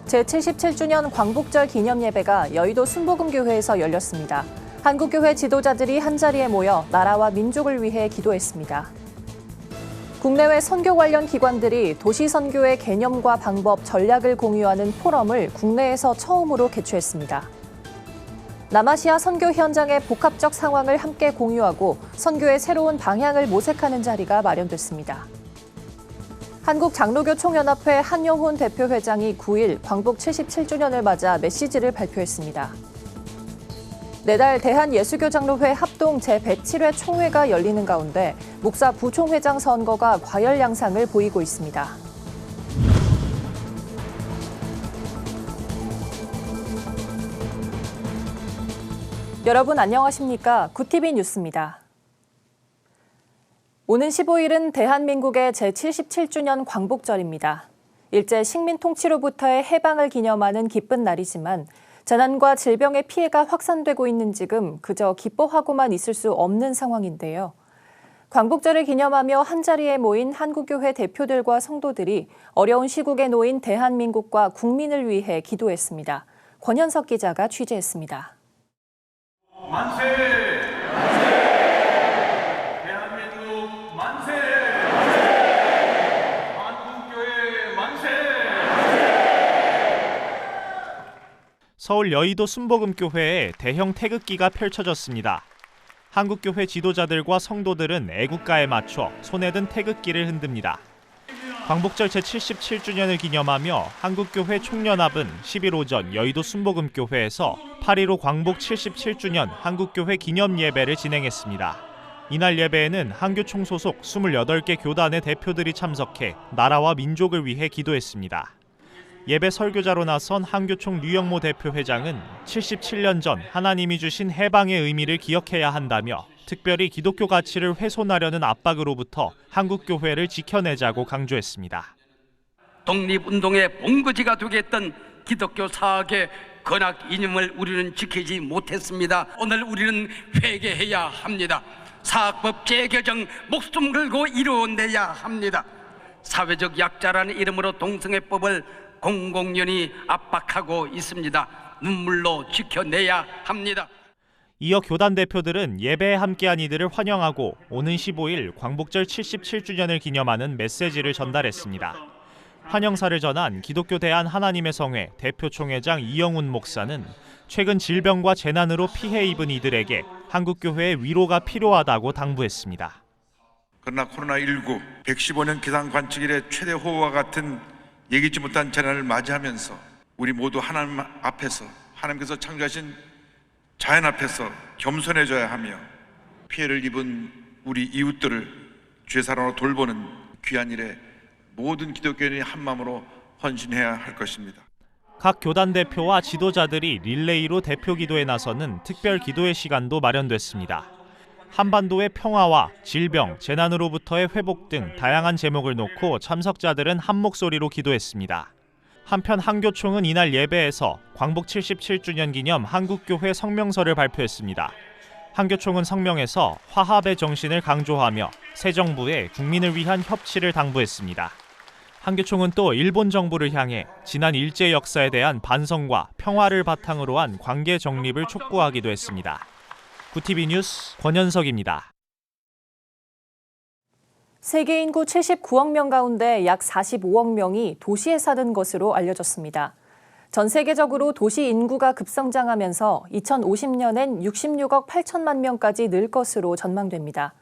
제77주년 광복절 기념예배가 여의도 순복음교회에서 열렸습니다. 한국교회 지도자들이 한자리에 모여 나라와 민족을 위해 기도했습니다. 국내외 선교 관련 기관들이 도시 선교의 개념과 방법, 전략을 공유하는 포럼을 국내에서 처음으로 개최했습니다. 남아시아 선교 현장의 복합적 상황을 함께 공유하고 선교의 새로운 방향을 모색하는 자리가 마련됐습니다. 한국장로교 총연합회 한영훈 대표회장이 9일 광복 77주년을 맞아 메시지를 발표했습니다. 내달 대한예수교장로회 합동 제107회 총회가 열리는 가운데 목사 부총회장 선거가 과열 양상을 보이고 있습니다. 여러분 안녕하십니까? 구티비 뉴스입니다. 오는 15일은 대한민국의 제77주년 광복절입니다. 일제 식민 통치로부터의 해방을 기념하는 기쁜 날이지만 재난과 질병의 피해가 확산되고 있는 지금 그저 기뻐하고만 있을 수 없는 상황인데요. 광복절을 기념하며 한자리에 모인 한국교회 대표들과 성도들이 어려운 시국에 놓인 대한민국과 국민을 위해 기도했습니다. 권현석 기자가 취재했습니다. 만세! 대한민국 만세! 한국교회 만세! 서울 여의도 순복음교회에 대형 태극기가 펼쳐졌습니다. 한국교회 지도자들과 성도들은 애국가에 맞춰 손에 든 태극기를 흔듭니다. 광복절 제77주년을 기념하며 한국교회 총연합은 10일 오전 여의도 순복음교회에서 8.15 광복 77주년 한국교회 기념예배를 진행했습니다. 이날 예배에는 한교총 소속 28개 교단의 대표들이 참석해 나라와 민족을 위해 기도했습니다. 예배 설교자로 나선 한교총 류영모 대표회장은 77년 전 하나님이 주신 해방의 의미를 기억해야 한다며 특별히 기독교 가치를 훼손하려는 압박으로부터 한국교회를 지켜내자고 강조했습니다. 독립운동의 본거지가 되겠던 기독교 사학의 건학 이념을 우리는 지키지 못했습니다. 오늘 우리는 회개해야 합니다. 사학법 재개정 목숨 걸고 이루어내야 합니다. 사회적 약자라는 이름으로 동성애법을 공공연히 압박하고 있습니다. 눈물로 지켜내야 합니다. 이어 교단 대표들은 예배에 함께한 이들을 환영하고 오는 15일 광복절 77주년을 기념하는 메시지를 전달했습니다. 환영사를 전한 기독교 대한 하나님의 성회 대표총회장 이영훈 목사는 최근 질병과 재난으로 피해 입은 이들에게 한국교회의 위로가 필요하다고 당부했습니다. 그러나 코로나19, 115년 기상 관측일의 최대 호우와 같은 예기치 못한 재난을 맞이하면서 우리 모두 하나님 앞에서 하나님께서 창조하신 자연 앞에서 겸손해져야 하며 피해를 입은 우리 이웃들을 주의 사랑으로 돌보는 귀한 일에 모든 기독교인이 한마음으로 헌신해야 할 것입니다. 각 교단 대표와 지도자들이 릴레이로 대표 기도에 나서는 특별 기도의 시간도 마련됐습니다. 한반도의 평화와 질병, 재난으로부터의 회복 등 다양한 제목을 놓고 참석자들은 한 목소리로 기도했습니다. 한편 한교총은 이날 예배에서 광복 77주년 기념 한국교회 성명서를 발표했습니다. 한교총은 성명에서 화합의 정신을 강조하며 새 정부에 국민을 위한 협치를 당부했습니다. 한교총은 또 일본 정부를 향해 지난 일제 역사에 대한 반성과 평화를 바탕으로 한 관계 정립을 촉구하기도 했습니다. 구티비 뉴스 권현석입니다. 세계 인구 79억 명 가운데 약 45억 명이 도시에 사는 것으로 알려졌습니다. 전 세계적으로 도시 인구가 급성장하면서 2050년엔 66억 8천만 명까지 늘 것으로 전망됩니다.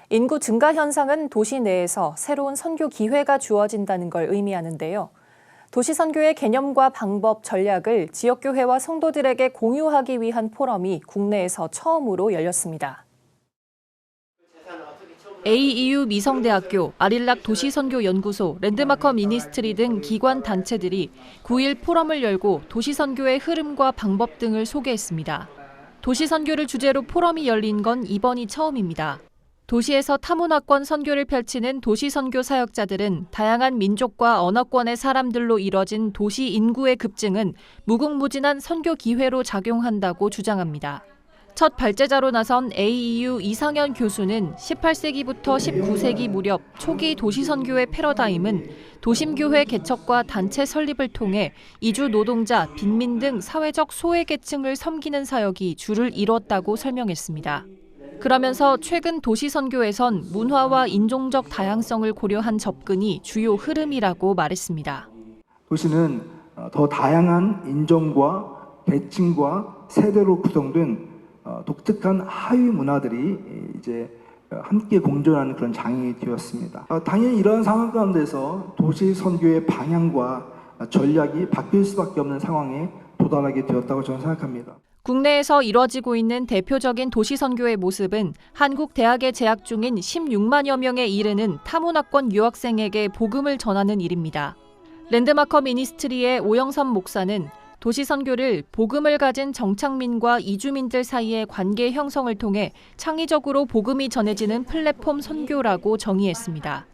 인구 증가 현상은 도시 내에서 새로운 선교 기회가 주어진다는 걸 의미하는데요. 도시 선교의 개념과 방법, 전략을 지역교회와 성도들에게 공유하기 위한 포럼이 국내에서 처음으로 열렸습니다. AEU 미성대학교, 아릴락 도시선교연구소, 랜드마커 미니스트리 등 기관 단체들이 9일 포럼을 열고 도시선교의 흐름과 방법 등을 소개했습니다. 도시선교를 주제로 포럼이 열린 건 이번이 처음입니다. 도시에서 타문화권 선교를 펼치는 도시선교 사역자들은 다양한 민족과 언어권의 사람들로 이뤄진 도시 인구의 급증은 무궁무진한 선교 기회로 작용한다고 주장합니다. 첫 발제자로 나선 AEU 이상현 교수는 18세기부터 19세기 무렵 초기 도시 선교의 패러다임은 도심교회 개척과 단체 설립을 통해 이주 노동자, 빈민 등 사회적 소외계층을 섬기는 사역이 주를 이뤘다고 설명했습니다. 그러면서 최근 도시 선교에선 문화와 인종적 다양성을 고려한 접근이 주요 흐름이라고 말했습니다. 도시는 더 다양한 인종과 계층과 세대로 구성된 독특한 하위 문화들이 이제 함께 공존하는 그런 장이 되었습니다. 당연히 이런 상황 가운데서 도시 선교의 방향과 전략이 바뀔 수밖에 없는 상황에 도달하게 되었다고 저는 생각합니다. 국내에서 이뤄지고 있는 대표적인 도시 선교의 모습은 한국 대학에 재학 중인 16만여 명에 이르는 타문화권 유학생에게 복음을 전하는 일입니다. 랜드마커 미니스트리의 오영선 목사는 도시 선교를 복음을 가진 정착민과 이주민들 사이의 관계 형성을 통해 창의적으로 복음이 전해지는 플랫폼 선교라고 정의했습니다.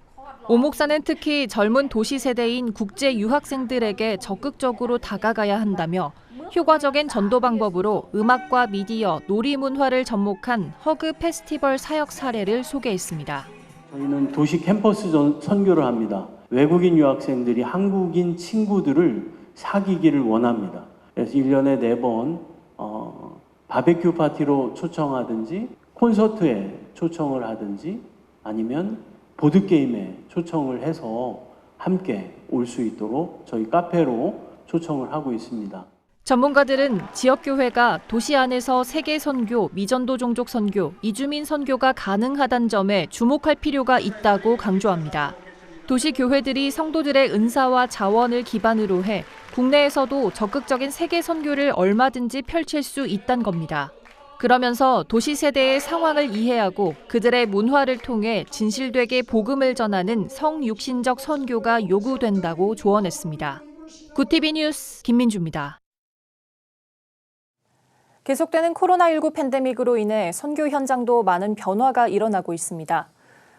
오 목사는 특히 젊은 도시 세대인 국제 유학생들에게 적극적으로 다가가야 한다며 효과적인 전도 방법으로 음악과 미디어, 놀이 문화를 접목한 허그 페스티벌 사역 사례를 소개했습니다. 저희는 도시 캠퍼스 선교를 합니다. 외국인 유학생들이 한국인 친구들을 사귀기를 원합니다. 그래서 1년에 4번 바베큐 파티로 초청하든지 콘서트에 초청을 하든지 아니면 보드게임에 초청을 해서 함께 올 수 있도록 저희 카페로 초청을 하고 있습니다. 전문가들은 지역교회가 도시 안에서 세계 선교, 미전도 종족 선교, 이주민 선교가 가능하다는 점에 주목할 필요가 있다고 강조합니다. 도시교회들이 성도들의 은사와 자원을 기반으로 해 국내에서도 적극적인 세계 선교를 얼마든지 펼칠 수 있다는 겁니다. 그러면서 도시 세대의 상황을 이해하고 그들의 문화를 통해 진실되게 복음을 전하는 성육신적 선교가 요구된다고 조언했습니다. 구티비 뉴스 김민주입니다. 계속되는 코로나19 팬데믹으로 인해 선교 현장도 많은 변화가 일어나고 있습니다.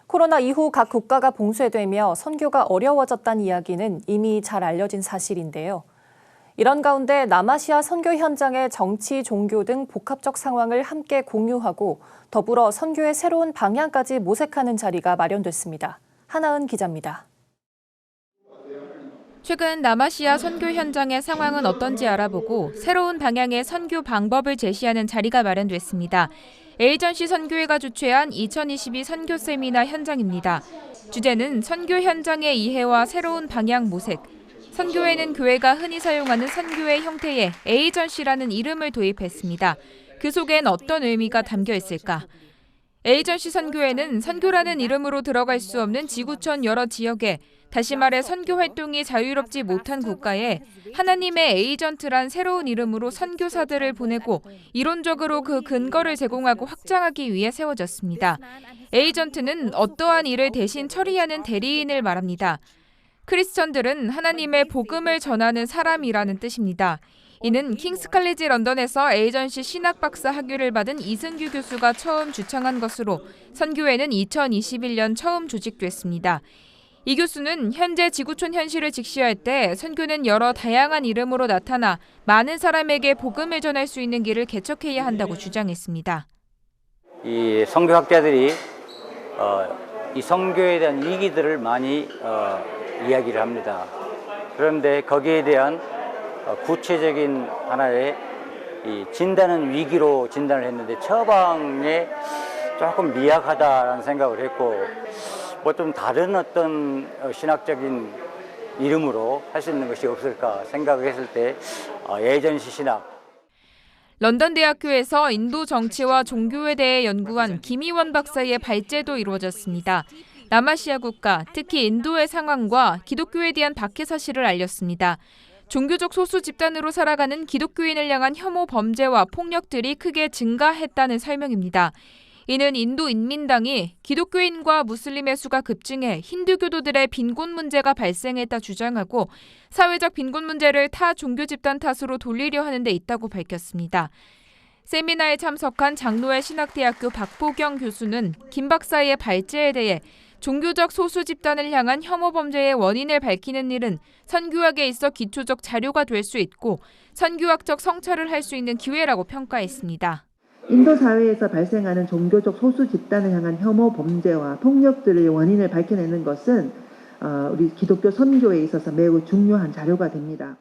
코로나 이후 각 국가가 봉쇄되며 선교가 어려워졌다는 이야기는 이미 잘 알려진 사실인데요. 이런 가운데 남아시아 선교 현장의 정치, 종교 등 복합적 상황을 함께 공유하고 더불어 선교의 새로운 방향까지 모색하는 자리가 마련됐습니다. 하나은 기자입니다. 최근 남아시아 선교 현장의 상황은 어떤지 알아보고 새로운 방향의 선교 방법을 제시하는 자리가 마련됐습니다. 에이전시 선교회가 주최한 2022 선교 세미나 현장입니다. 주제는 선교 현장의 이해와 새로운 방향 모색. 선교회는 교회가 흔히 사용하는 선교의 형태에 에이전시라는 이름을 도입했습니다. 그 속엔 어떤 의미가 담겨 있을까? 에이전시 선교회는 선교라는 이름으로 들어갈 수 없는 지구촌 여러 지역에, 다시 말해 선교 활동이 자유롭지 못한 국가에 하나님의 에이전트란 새로운 이름으로 선교사들을 보내고 이론적으로 그 근거를 제공하고 확장하기 위해 세워졌습니다. 에이전트는 어떠한 일을 대신 처리하는 대리인을 말합니다. 크리스천들은 하나님의 복음을 전하는 사람이라는 뜻입니다. 이는 킹스 칼리지 런던에서 에이전시 신학 박사 학위를 받은 이승규 교수가 처음 주창한 것으로 선교회는 2021년 처음 조직됐습니다. 이 교수는 현재 지구촌 현실을 직시할 때 선교는 여러 다양한 이름으로 나타나 많은 사람에게 복음을 전할 수 있는 길을 개척해야 한다고 주장했습니다. 이 선교학자들이 이 선교에 대한 위기들을 많이 이야기를 합니다. 그런데 거기에 대한 구체적인 하나의 이 진단은 위기로 진단을 했는데 처방에 조금 미약하다라는 생각을 했고, 뭐 좀 다른 어떤 신학적인 이름으로 할 수 있는 것이 없을까 생각을 했을 때 에이전시 신학. 런던 대학교에서 인도 정치와 종교에 대해 연구한 김희원 박사의 발제도 이루어졌습니다. 남아시아 국가, 특히 인도의 상황과 기독교에 대한 박해 사실을 알렸습니다. 종교적 소수 집단으로 살아가는 기독교인을 향한 혐오 범죄와 폭력들이 크게 증가했다는 설명입니다. 이는 인도 인민당이 기독교인과 무슬림의 수가 급증해 힌두교도들의 빈곤 문제가 발생했다 주장하고 사회적 빈곤 문제를 타 종교 집단 탓으로 돌리려 하는 데 있다고 밝혔습니다. 세미나에 참석한 장로회 신학대학교 박보경 교수는 김 박사의 발제에 대해 종교적 소수 집단을 향한 혐오 범죄의 원인을 밝히는 일은 선교학에 있어 기초적 자료가 될 수 있고 선교학적 성찰을 할 수 있는 기회라고 평가했습니다. 인도 사회에서 발생하는 종교적 소수 집단을 향한 혐오 범죄와 폭력들의 원인을 밝혀내는 것은 우리 기독교 선교에 있어서 매우 중요한 자료가 됩니다.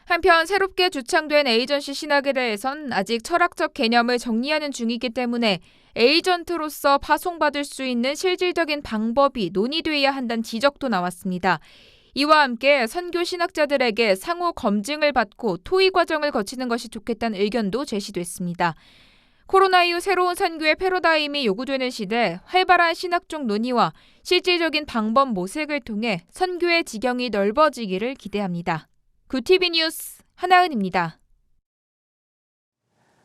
한편 새롭게 주창된 에이전시 신학에 대해선 아직 철학적 개념을 정리하는 중이기 때문에 에이전트로서 파송받을 수 있는 실질적인 방법이 논의돼야 한다는 지적도 나왔습니다. 이와 함께 선교 신학자들에게 상호 검증을 받고 토의 과정을 거치는 것이 좋겠다는 의견도 제시됐습니다. 코로나 이후 새로운 선교의 패러다임이 요구되는 시대 활발한 신학적 논의와 실질적인 방법 모색을 통해 선교의 지경이 넓어지기를 기대합니다. 구TV 뉴스 한하은입니다.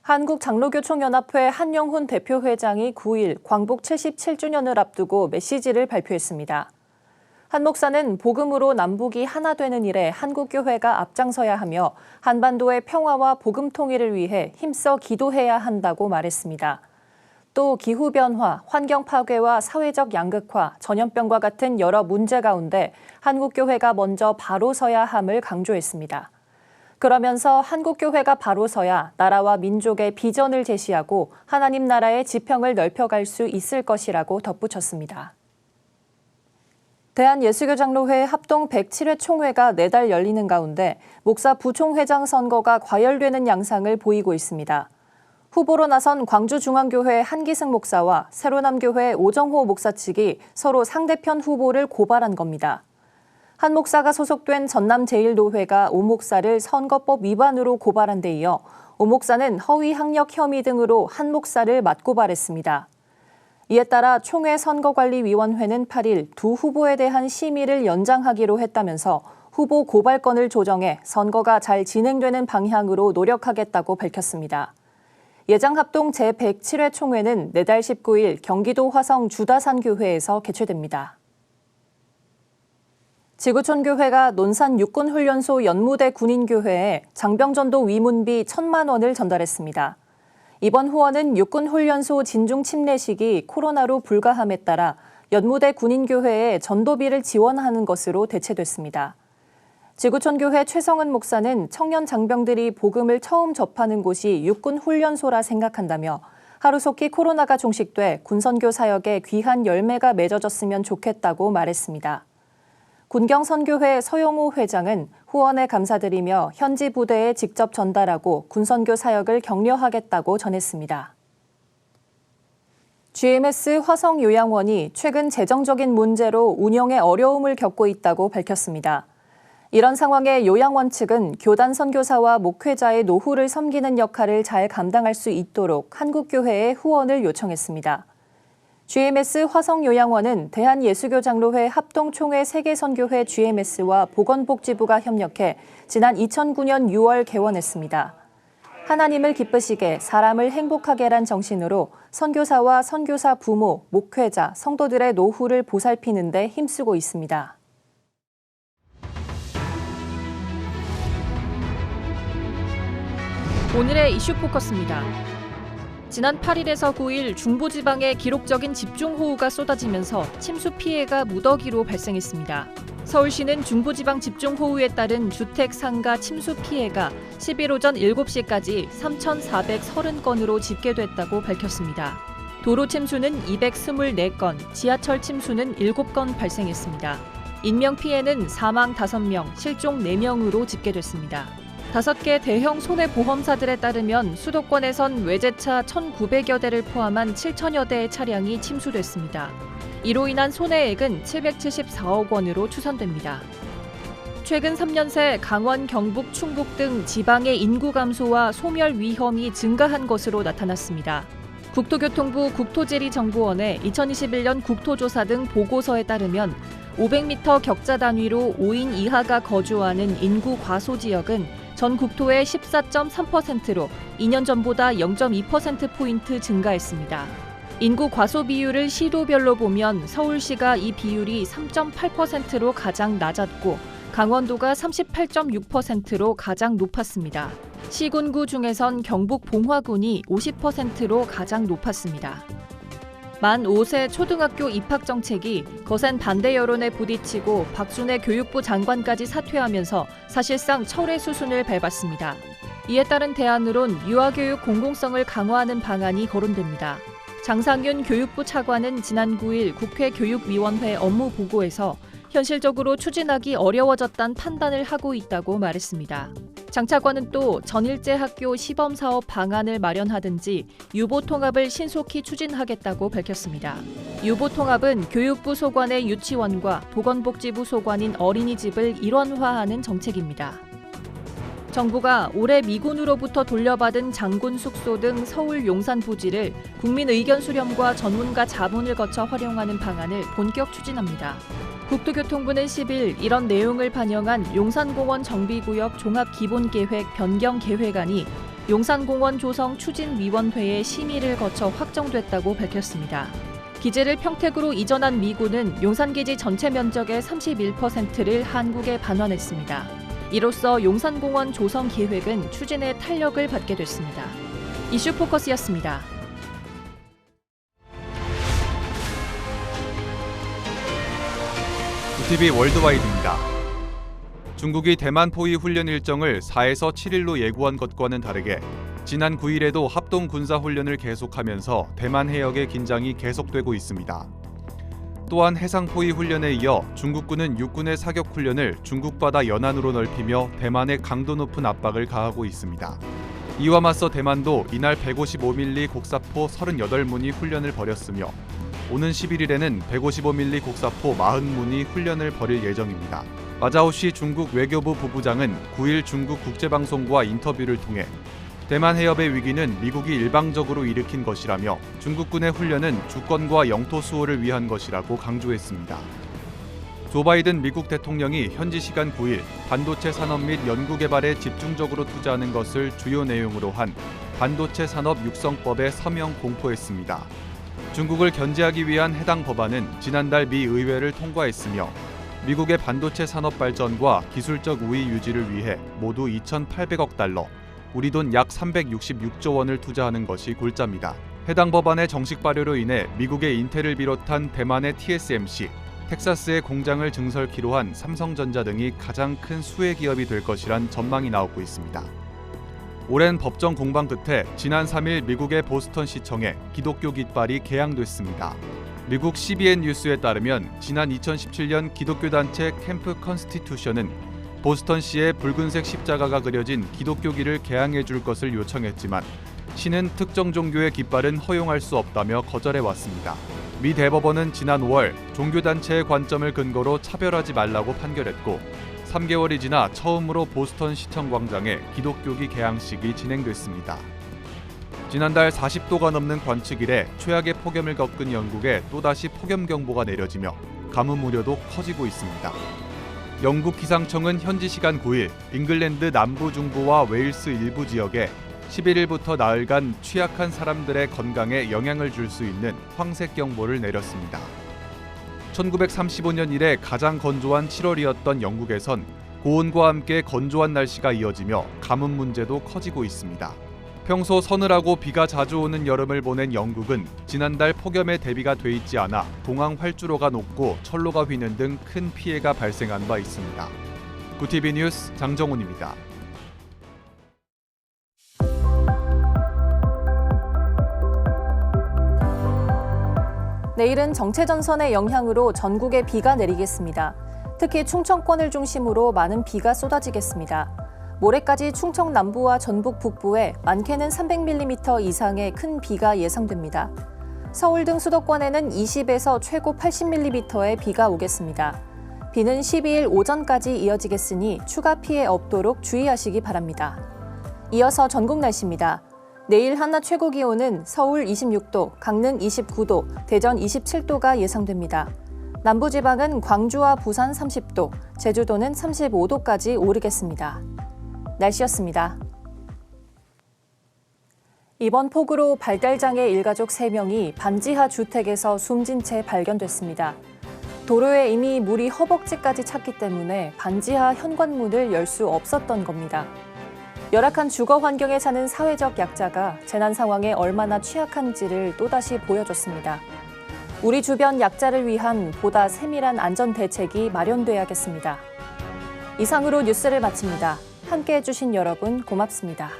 한국장로교총연합회 한영훈 대표회장이 9일 광복 77주년을 앞두고 메시지를 발표했습니다. 한 목사는 복음으로 남북이 하나 되는 일에 한국교회가 앞장서야 하며 한반도의 평화와 복음 통일을 위해 힘써 기도해야 한다고 말했습니다. 또 기후변화, 환경 파괴와 사회적 양극화, 전염병과 같은 여러 문제 가운데 한국교회가 먼저 바로 서야 함을 강조했습니다. 그러면서 한국교회가 바로 서야 나라와 민족의 비전을 제시하고 하나님 나라의 지평을 넓혀갈 수 있을 것이라고 덧붙였습니다. 대한예수교장로회 합동 107회 총회가 내달 열리는 가운데 목사 부총회장 선거가 과열되는 양상을 보이고 있습니다. 후보로 나선 광주중앙교회 한기승 목사와 세로남교회 오정호 목사 측이 서로 상대편 후보를 고발한 겁니다. 한 목사가 소속된 전남제일노회가 오 목사를 선거법 위반으로 고발한 데 이어 오 목사는 허위 학력 혐의 등으로 한 목사를 맞고발했습니다. 이에 따라 총회 선거관리위원회는 8일 두 후보에 대한 심의를 연장하기로 했다면서 후보 고발건을 조정해 선거가 잘 진행되는 방향으로 노력하겠다고 밝혔습니다. 예장 합동 제107회 총회는 내달 19일 경기도 화성 주다산교회에서 개최됩니다. 지구촌교회가 논산 육군훈련소 연무대 군인교회에 장병전도 위문비 1,000만 원을 전달했습니다. 이번 후원은 육군훈련소 진중 침례식이 코로나로 불가함에 따라 연무대 군인교회에 전도비를 지원하는 것으로 대체됐습니다. 지구촌교회 최성은 목사는 청년 장병들이 복음을 처음 접하는 곳이 육군훈련소라 생각한다며 하루속히 코로나가 종식돼 군선교 사역에 귀한 열매가 맺어졌으면 좋겠다고 말했습니다. 군경선교회 서영호 회장은 후원에 감사드리며 현지 부대에 직접 전달하고 군선교 사역을 격려하겠다고 전했습니다. GMS 화성요양원이 최근 재정적인 문제로 운영에 어려움을 겪고 있다고 밝혔습니다. 이런 상황에 요양원 측은 교단 선교사와 목회자의 노후를 섬기는 역할을 잘 감당할 수 있도록 한국교회에 후원을 요청했습니다. GMS 화성요양원은 대한예수교장로회 합동총회 세계선교회 GMS와 보건복지부가 협력해 지난 2009년 6월 개원했습니다. 하나님을 기쁘시게 사람을 행복하게란 정신으로 선교사와 선교사 부모, 목회자, 성도들의 노후를 보살피는 데 힘쓰고 있습니다. 오늘의 이슈 포커스입니다. 지난 8일에서 9일 중부지방에 기록적인 집중호우가 쏟아지면서 침수 피해가 무더기로 발생했습니다. 서울시는 중부지방 집중호우에 따른 주택, 상가 침수 피해가 10일 오전 7시까지 3,430건으로 집계됐다고 밝혔습니다. 도로 침수는 224건, 지하철 침수는 7건 발생했습니다. 인명피해는 사망 5명, 실종 4명으로 집계됐습니다. 5개 대형 손해보험사들에 따르면 수도권에선 외제차 1,900여 대를 포함한 7천여 대의 차량이 침수됐습니다. 이로 인한 손해액은 774억 원으로 추산됩니다. 최근 3년 새 강원, 경북, 충북 등 지방의 인구 감소와 소멸 위험이 증가한 것으로 나타났습니다. 국토교통부 국토지리정보원의 2021년 국토조사 등 보고서에 따르면 500m 격자 단위로 5인 이하가 거주하는 인구 과소 지역은 전 국토의 14.3%로 2년 전보다 0.2%포인트 증가했습니다. 인구 과소 비율을 시도별로 보면 서울시가 이 비율이 3.8%로 가장 낮았고 강원도가 38.6%로 가장 높았습니다. 시군구 중에선 경북 봉화군이 50%로 가장 높았습니다. 만 5세 초등학교 입학 정책이 거센 반대 여론에 부딪히고 박순애 교육부 장관까지 사퇴하면서 사실상 철회 수순을 밟았습니다. 이에 따른 대안으론 유아교육 공공성을 강화하는 방안이 거론됩니다. 장상윤 교육부 차관은 지난 9일 국회 교육위원회 업무 보고에서 현실적으로 추진하기 어려워졌다는 판단을 하고 있다고 말했습니다. 장 차관은 또 전일제 학교 시범사업 방안을 마련하든지 유보통합을 신속히 추진하겠다고 밝혔습니다. 유보통합은 교육부 소관의 유치원과 보건복지부 소관인 어린이집을 일원화하는 정책입니다. 정부가 올해 미군으로부터 돌려받은 장군 숙소 등 서울 용산 부지를 국민 의견 수렴과 전문가 자문을 거쳐 활용하는 방안을 본격 추진합니다. 국토교통부는 10일 이런 내용을 반영한 용산공원 정비구역 종합기본계획 변경 계획안이 용산공원 조성 추진위원회의 심의를 거쳐 확정됐다고 밝혔습니다. 기지를 평택으로 이전한 미군은 용산기지 전체 면적의 31%를 한국에 반환했습니다. 이로써 용산공원 조성 계획은 추진에 탄력을 받게 됐습니다. 이슈 포커스였습니다. TV 월드와이드입니다. 중국이 대만 포위 훈련 일정을 4에서 7일로 예고한 것과는 다르게 지난 9일에도 합동 군사 훈련을 계속하면서 대만 해역의 긴장이 계속되고 있습니다. 또한 해상 포위 훈련에 이어 중국군은 육군의 사격 훈련을 중국 바다 연안으로 넓히며 대만에 강도 높은 압박을 가하고 있습니다. 이와 맞서 대만도 이날 155mm 곡사포 38문이 훈련을 벌였으며 오는 11일에는 155mm 곡사포 40문이 훈련을 벌일 예정입니다. 마자오시 중국 외교부 부부장은 9일 중국 국제방송과 인터뷰를 통해 대만 해협의 위기는 미국이 일방적으로 일으킨 것이라며 중국군의 훈련은 주권과 영토 수호를 위한 것이라고 강조했습니다. 조 바이든 미국 대통령이 현지 시간 9일 반도체 산업 및 연구 개발에 집중적으로 투자하는 것을 주요 내용으로 한 반도체 산업 육성법에 서명 공포했습니다. 중국을 견제하기 위한 해당 법안은 지난달 미 의회를 통과했으며 미국의 반도체 산업 발전과 기술적 우위 유지를 위해 모두 2,800억 달러, 우리 돈 약 366조 원을 투자하는 것이 골자입니다. 해당 법안의 정식 발효로 인해 미국의 인텔을 비롯한 대만의 TSMC, 텍사스의 공장을 증설키로 한 삼성전자 등이 가장 큰 수혜 기업이 될 것이란 전망이 나오고 있습니다. 오랜 법정 공방 끝에 지난 3일 미국의 보스턴 시청에 기독교 깃발이 개양됐습니다. 미국 CBN 뉴스에 따르면 지난 2017년 기독교 단체 캠프 컨스티튜션은 보스턴시에 붉은색 십자가가 그려진 기독교기를 개양해 줄 것을 요청했지만 시는 특정 종교의 깃발은 허용할 수 없다며 거절해왔습니다. 미 대법원은 지난 5월 종교단체의 관점을 근거로 차별하지 말라고 판결했고 3개월이 지나 처음으로 보스턴 시청 광장에 기독교기 개양식이 진행됐습니다. 지난달 40도가 넘는 관측 이래 최악의 폭염을 겪은 영국에 또다시 폭염 경보가 내려지며 가뭄 우려도 커지고 있습니다. 영국 기상청은 현지 시간 9일 잉글랜드 남부 중부와 웨일스 일부 지역에 11일부터 나흘간 취약한 사람들의 건강에 영향을 줄 수 있는 황색 경보를 내렸습니다. 1935년 이래 가장 건조한 7월이었던 영국에선 고온과 함께 건조한 날씨가 이어지며 가뭄 문제도 커지고 있습니다. 평소 서늘하고 비가 자주 오는 여름을 보낸 영국은 지난달 폭염에 대비가 돼 있지 않아 동항 활주로가 녹고 철로가 휘는 등 큰 피해가 발생한 바 있습니다. 구티비 뉴스 장정훈입니다. 내일은 정체전선의 영향으로 전국에 비가 내리겠습니다. 특히 충청권을 중심으로 많은 비가 쏟아지겠습니다. 모레까지 충청 남부와 전북 북부에 많게는 300mm 이상의 큰 비가 예상됩니다. 서울 등 수도권에는 20에서 최고 80mm의 비가 오겠습니다. 비는 12일 오전까지 이어지겠으니 추가 피해 없도록 주의하시기 바랍니다. 이어서 전국 날씨입니다. 내일 한낮 최고 기온은 서울 26도, 강릉 29도, 대전 27도가 예상됩니다. 남부지방은 광주와 부산 30도, 제주도는 35도까지 오르겠습니다. 날씨였습니다. 이번 폭우로 발달장애 일가족 3명이 반지하 주택에서 숨진 채 발견됐습니다. 도로에 이미 물이 허벅지까지 찼기 때문에 반지하 현관문을 열 수 없었던 겁니다. 열악한 주거 환경에 사는 사회적 약자가 재난 상황에 얼마나 취약한지를 또다시 보여줬습니다. 우리 주변 약자를 위한 보다 세밀한 안전 대책이 마련돼야겠습니다. 이상으로 뉴스를 마칩니다. 함께해 주신 여러분 고맙습니다.